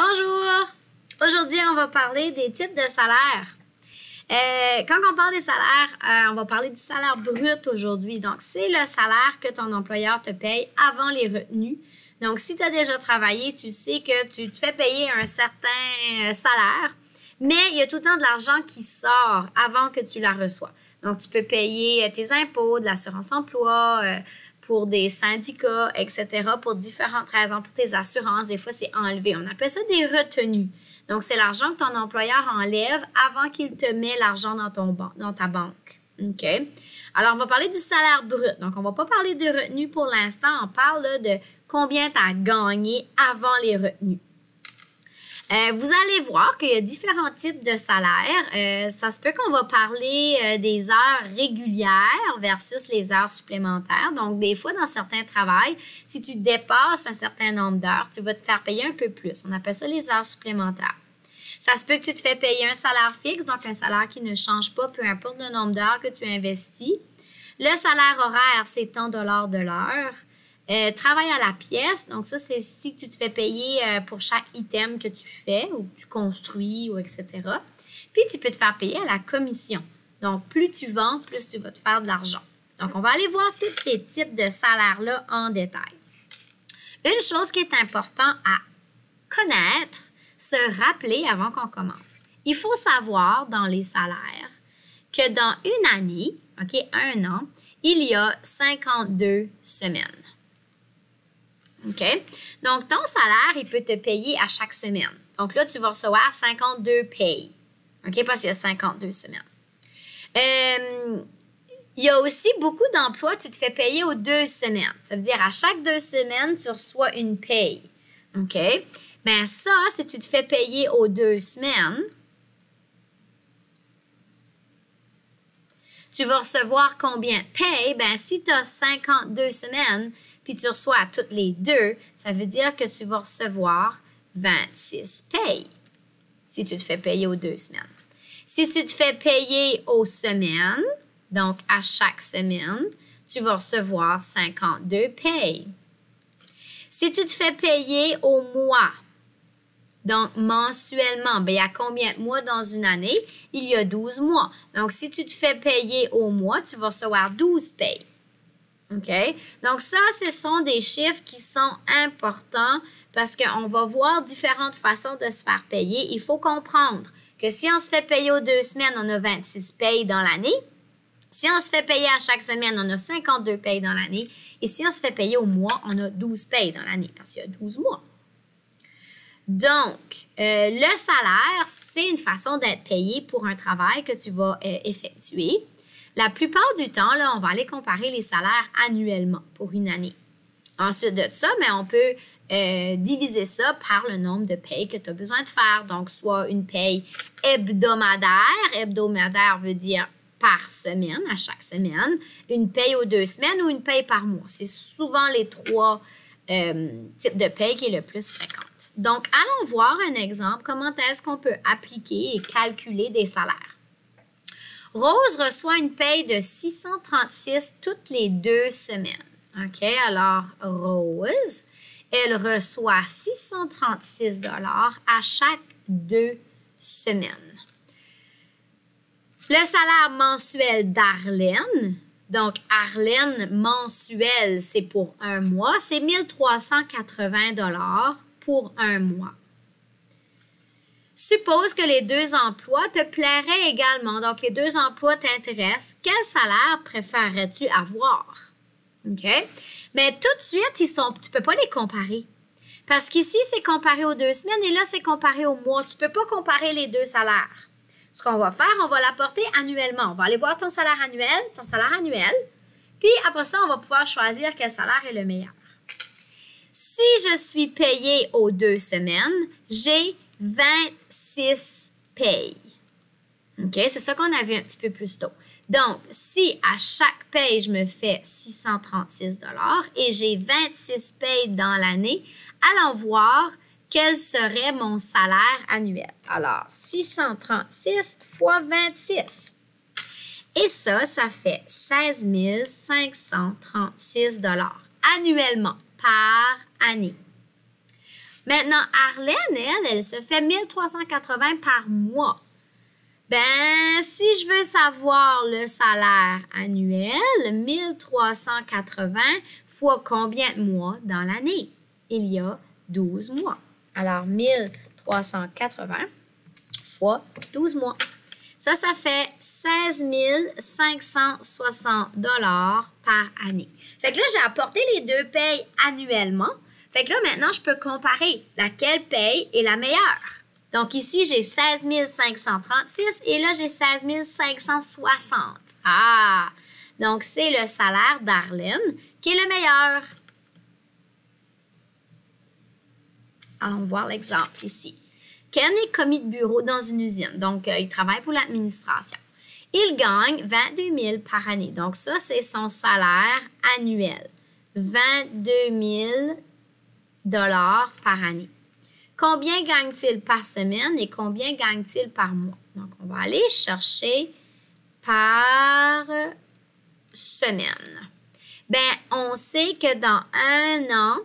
Bonjour! Aujourd'hui, on va parler des types de salaires. Quand on parle des salaires, on va parler du salaire brut aujourd'hui. Donc, c'est le salaire que ton employeur te paye avant les retenues. Donc, si tu as déjà travaillé, tu sais que tu te fais payer un certain salaire, mais il y a tout le temps de l'argent qui sort avant que tu la reçois. Donc, tu peux payer tes impôts, de l'assurance-emploi, pour des syndicats, etc., pour différentes raisons, pour tes assurances. Des fois, c'est enlevé. On appelle ça des retenues. Donc, c'est l'argent que ton employeur enlève avant qu'il te mette l'argent dans ta banque. OK? Alors, on va parler du salaire brut. Donc, on ne va pas parler de retenues pour l'instant. On parle là, de combien tu as gagné avant les retenues. Vous allez voir qu'il y a différents types de salaires. Ça se peut qu'on va parler des heures régulières versus les heures supplémentaires. Donc, des fois, dans certains travails, si tu dépasses un certain nombre d'heures, tu vas te faire payer un peu plus. On appelle ça les heures supplémentaires. Ça se peut que tu te fais payer un salaire fixe, donc un salaire qui ne change pas, peu importe le nombre d'heures que tu investis. Le salaire horaire, c'est tant dollars de l'heure. Travail à la pièce, donc ça, c'est si tu te fais payer pour chaque item que tu fais ou que tu construis, ou etc. Puis, tu peux te faire payer à la commission. Donc, plus tu vends, plus tu vas te faire de l'argent. Donc, on va aller voir tous ces types de salaires-là en détail. Une chose qui est importante à connaître, se rappeler avant qu'on commence. Il faut savoir dans les salaires que dans une année, OK, un an, il y a 52 semaines. OK? Donc, ton salaire, il peut te payer à chaque semaine. Donc là, tu vas recevoir 52 payes. OK? Parce qu'il y a 52 semaines. Il y a aussi beaucoup d'emplois, tu te fais payer aux 2 semaines. Ça veut dire à chaque 2 semaines, tu reçois une paye. OK? Bien, ça, si tu te fais payer aux 2 semaines, tu vas recevoir combien de payes? Bien, si tu as 52 semaines, puis tu reçois à toutes les 2, ça veut dire que tu vas recevoir 26 payes si tu te fais payer aux 2 semaines. Si tu te fais payer aux semaines, donc à chaque semaine, tu vas recevoir 52 payes. Si tu te fais payer au mois, donc mensuellement, bien, il y a combien de mois dans une année? Il y a 12 mois. Donc, si tu te fais payer au mois, tu vas recevoir 12 payes. OK? Donc, ça, ce sont des chiffres qui sont importants parce qu'on va voir différentes façons de se faire payer. Il faut comprendre que si on se fait payer aux 2 semaines, on a 26 payes dans l'année. Si on se fait payer à chaque semaine, on a 52 payes dans l'année. Et si on se fait payer au mois, on a 12 payes dans l'année parce qu'il y a 12 mois. Donc, le salaire, c'est une façon d'être payé pour un travail que tu vas effectuer. La plupart du temps, là, on va aller comparer les salaires annuellement pour une année. Ensuite de ça, mais on peut diviser ça par le nombre de payes que tu as besoin de faire. Donc, soit une paye hebdomadaire. Hebdomadaire veut dire par semaine, à chaque semaine. Une paye aux 2 semaines ou une paye par mois. C'est souvent les 3 types de paye qui est le plus fréquente. Donc, allons voir un exemple. Comment est-ce qu'on peut appliquer et calculer des salaires? Rose reçoit une paye de 636 toutes les 2 semaines. OK? Alors, Rose, elle reçoit 636 $ à chaque 2 semaines. Le salaire mensuel d'Arlène, donc Arlène mensuel, c'est pour un mois, c'est 1380 $ pour un mois. Suppose que les 2 emplois te plairaient également. Donc, les 2 emplois t'intéressent. Quel salaire préférerais-tu avoir? OK? Mais tout de suite, tu ne peux pas les comparer. Parce qu'ici, c'est comparé aux 2 semaines et là, c'est comparé au mois. Tu ne peux pas comparer les 2 salaires. Ce qu'on va faire, on va l'apporter annuellement. On va aller voir ton salaire annuel. Puis, après ça, on va pouvoir choisir quel salaire est le meilleur. Si je suis payée aux 2 semaines, j'ai 26 payes. OK? C'est ça qu'on a vu un petit peu plus tôt. Donc, si à chaque paye, je me fais 636 $ et j'ai 26 payes dans l'année, allons voir quel serait mon salaire annuel. Alors, 636 fois 26. Et ça fait 16 536 $ annuellement, par année. Maintenant, Arlène, elle se fait 1380 par mois. Ben, si je veux savoir le salaire annuel, 1380 fois combien de mois dans l'année? Il y a 12 mois. Alors, 1380 fois 12 mois. Ça fait 16 560 $ par année. Fait que là, j'ai apporté les deux payes annuellement. Fait que là, maintenant, je peux comparer laquelle paye est la meilleure. Donc ici, j'ai 16 536 et là, j'ai 16 560. Ah! Donc, c'est le salaire d'Arlène qui est le meilleur. Allons voir l'exemple ici. Ken est commis de bureau dans une usine. Donc, il travaille pour l'administration. Il gagne 22 000 par année. Donc, ça, c'est son salaire annuel. 22 000 $ par année. Combien gagne-t-il par semaine et combien gagne-t-il par mois? Donc, on va aller chercher par semaine. Bien, on sait que dans un an,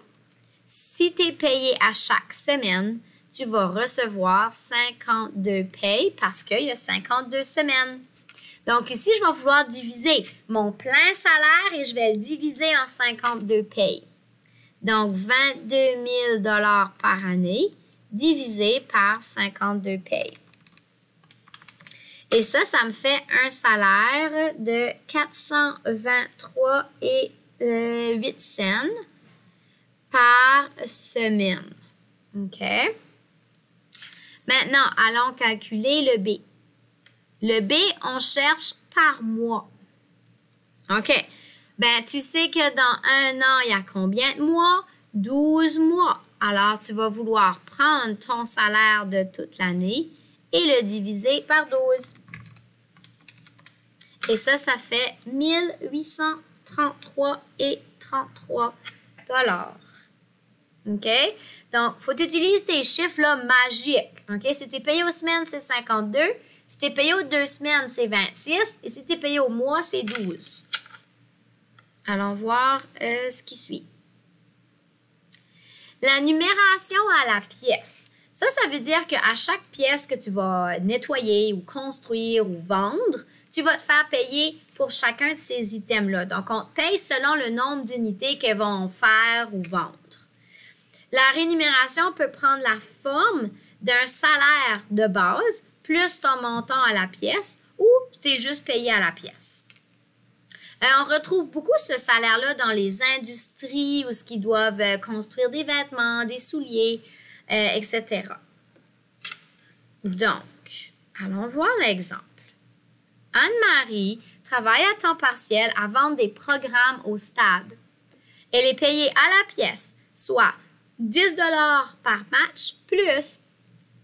si tu es payé à chaque semaine, tu vas recevoir 52 payes parce qu'il y a 52 semaines. Donc, ici, je vais vouloir diviser mon plein salaire et je vais le diviser en 52 payes. Donc, 22 000 $ par année divisé par 52 payes. Et ça me fait un salaire de 423,8 cents par semaine. OK? Maintenant, allons calculer le B. Le B, on cherche par mois. OK. Ben, tu sais que dans un an, il y a combien de mois? 12 mois. Alors, tu vas vouloir prendre ton salaire de toute l'année et le diviser par 12. Et ça fait 1833,33 $. OK? Donc, il faut que tu utilises tes chiffres là, magiques. OK? Si tu es payé aux semaines, c'est 52. Si tu es payé aux 2 semaines, c'est 26. Et si tu es payé au mois, c'est 12. Allons voir ce qui suit. La numération à la pièce. Ça veut dire qu'à chaque pièce que tu vas nettoyer ou construire ou vendre, tu vas te faire payer pour chacun de ces items-là. Donc, on te paye selon le nombre d'unités qu'elles vont faire ou vendre. La rémunération peut prendre la forme d'un salaire de base plus ton montant à la pièce ou tu es juste payé à la pièce. On retrouve beaucoup ce salaire-là dans les industries où ils doivent construire des vêtements, des souliers, etc. Donc, allons voir l'exemple. Anne-Marie travaille à temps partiel à vendre des programmes au stade. Elle est payée à la pièce, soit 10 $ par match plus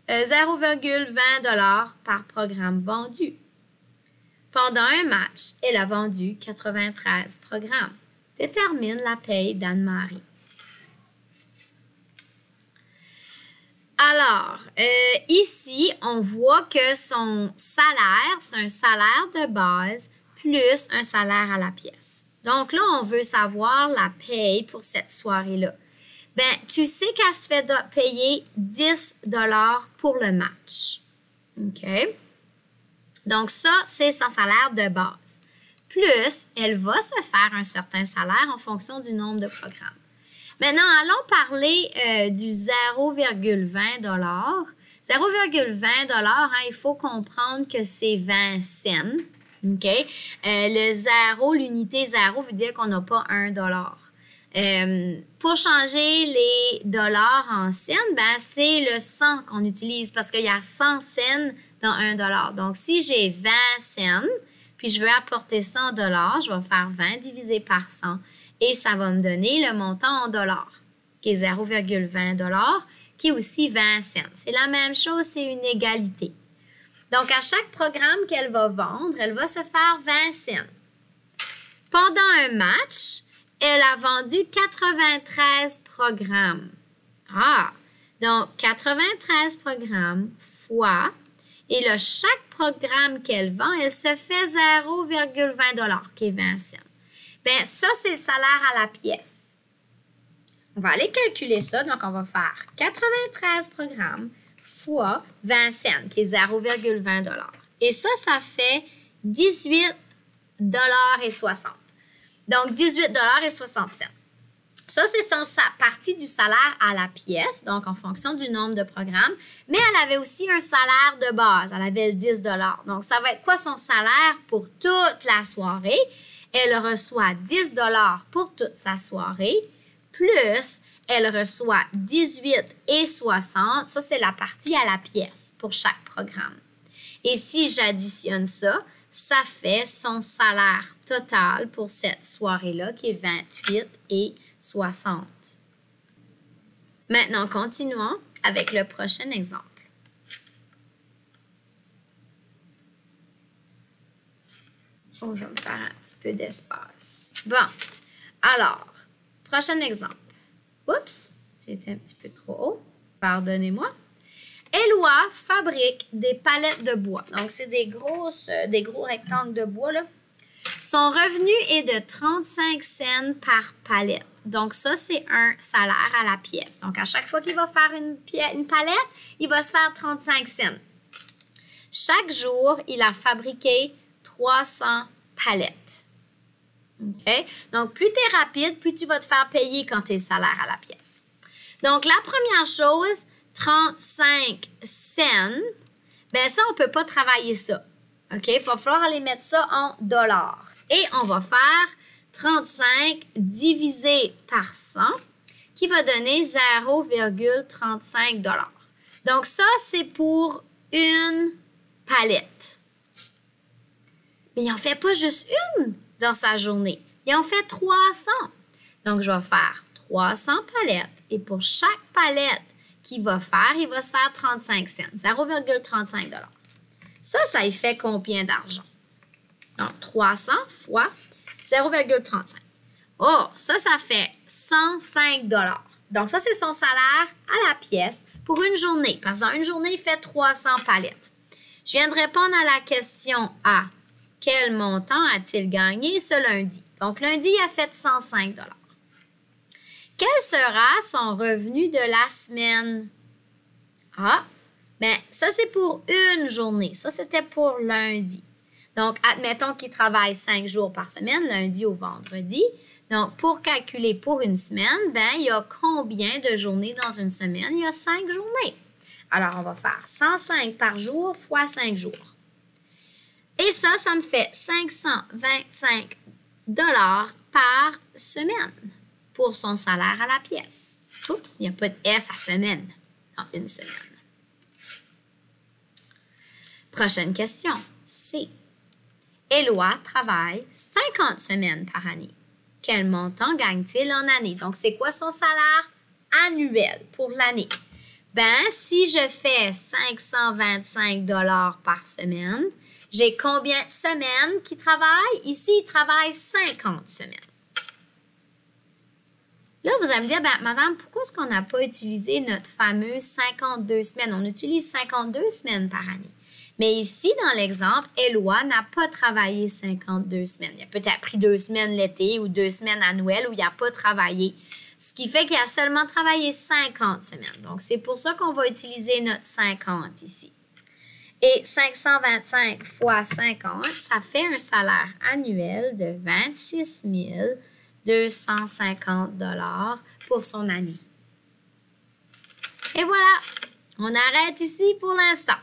0,20 $ par programme vendu. Pendant un match, elle a vendu 93 programmes. Détermine la paye d'Anne-Marie. Alors, ici, on voit que son salaire, c'est un salaire de base plus un salaire à la pièce. Donc là, on veut savoir la paye pour cette soirée-là. Bien, tu sais qu'elle se fait payer 10 $ pour le match. OK? Donc ça, c'est son salaire de base. Plus, elle va se faire un certain salaire en fonction du nombre de programmes. Maintenant, allons parler du 0,20 $. 0,20 $, il faut comprendre que c'est 20 cents. OK? Le 0, l'unité 0 veut dire qu'on n'a pas 1 $. Pour changer les dollars en cents, ben, c'est le 100 qu'on utilise parce qu'il y a 100 cents dans 1 $. Donc, si j'ai 20 cents, puis je veux apporter 100 $, je vais faire 20 divisé par 100 et ça va me donner le montant en dollars, qui est 0,20 $, qui est aussi 20 cents. C'est la même chose, c'est une égalité. Donc, à chaque programme qu'elle va vendre, elle va se faire 20 cents. Pendant un match, elle a vendu 93 programmes. Ah! Donc, 93 programmes fois, et là, chaque programme qu'elle vend, elle se fait 0,20 $, qui est 20 cents. Bien, ça, c'est le salaire à la pièce. On va aller calculer ça. Donc, on va faire 93 programmes fois 20 cents, qui est 0,20 $. Et ça fait 18,60 $. Donc, 18,60 $. Ça, c'est sa partie du salaire à la pièce, donc en fonction du nombre de programmes. Mais elle avait aussi un salaire de base. Elle avait le 10 $. Donc, ça va être quoi son salaire pour toute la soirée? Elle reçoit 10 $ pour toute sa soirée, plus elle reçoit 18,60 $. Ça, c'est la partie à la pièce pour chaque programme. Et si j'additionne ça, ça fait son salaire total pour cette soirée-là qui est 28,60 $. Maintenant, continuons avec le prochain exemple. Oh, je vais me faire un petit peu d'espace. Bon, alors, prochain exemple. Oups, j'ai été un petit peu trop haut. Pardonnez-moi. Éloi fabrique des palettes de bois. Donc, c'est des gros rectangles de bois, là. Son revenu est de 35 cents par palette. Donc, ça, c'est un salaire à la pièce. Donc, à chaque fois qu'il va faire une palette, il va se faire 35 cents. Chaque jour, il a fabriqué 300 palettes. OK? Donc, plus tu es rapide, plus tu vas te faire payer quand tu es salaire à la pièce. Donc, la première chose, 35 cents, bien ça, on ne peut pas travailler ça. OK? Il va falloir aller mettre ça en dollars. Et on va faire 35 divisé par 100, qui va donner 0,35 $. Donc, ça, c'est pour une palette. Mais il n'en fait pas juste une dans sa journée. Il en fait 300. Donc, je vais faire 300 palettes. Et pour chaque palette qu'il va faire, il va se faire 35 cents, 0,35 $. Ça y fait combien d'argent? Donc, 300 fois 0,35. Oh, ça fait 105 $. Donc, ça, c'est son salaire à la pièce pour une journée. Parce que dans une journée, il fait 300 palettes. Je viens de répondre à la question A. Quel montant a-t-il gagné ce lundi? Donc, lundi, il a fait 105 $. Quel sera son revenu de la semaine? Ah, bien, ça, c'est pour une journée. Ça, c'était pour lundi. Donc, admettons qu'il travaille 5 jours par semaine, lundi au vendredi. Donc, pour calculer pour une semaine, bien, il y a combien de journées dans une semaine? Il y a 5 journées. Alors, on va faire 105 par jour fois 5 jours. Et ça me fait 525 $ par semaine pour son salaire à la pièce. Oups, il n'y a pas de S à semaine dans une semaine. Prochaine question. C. Éloi travaille 50 semaines par année. Quel montant gagne-t-il en année? Donc, c'est quoi son salaire annuel pour l'année? Ben, si je fais 525 $ par semaine, j'ai combien de semaines qu'il travaille? Ici, il travaille 50 semaines. Là, vous allez me dire, ben, madame, pourquoi est-ce qu'on n'a pas utilisé notre fameuse 52 semaines? On utilise 52 semaines par année. Mais ici, dans l'exemple, Éloi n'a pas travaillé 52 semaines. Il a peut-être pris 2 semaines l'été ou 2 semaines à Noël où il n'a pas travaillé. Ce qui fait qu'il a seulement travaillé 50 semaines. Donc, c'est pour ça qu'on va utiliser notre 50 ici. Et 525 fois 50, ça fait un salaire annuel de 26 250 $ pour son année. Et voilà, on arrête ici pour l'instant.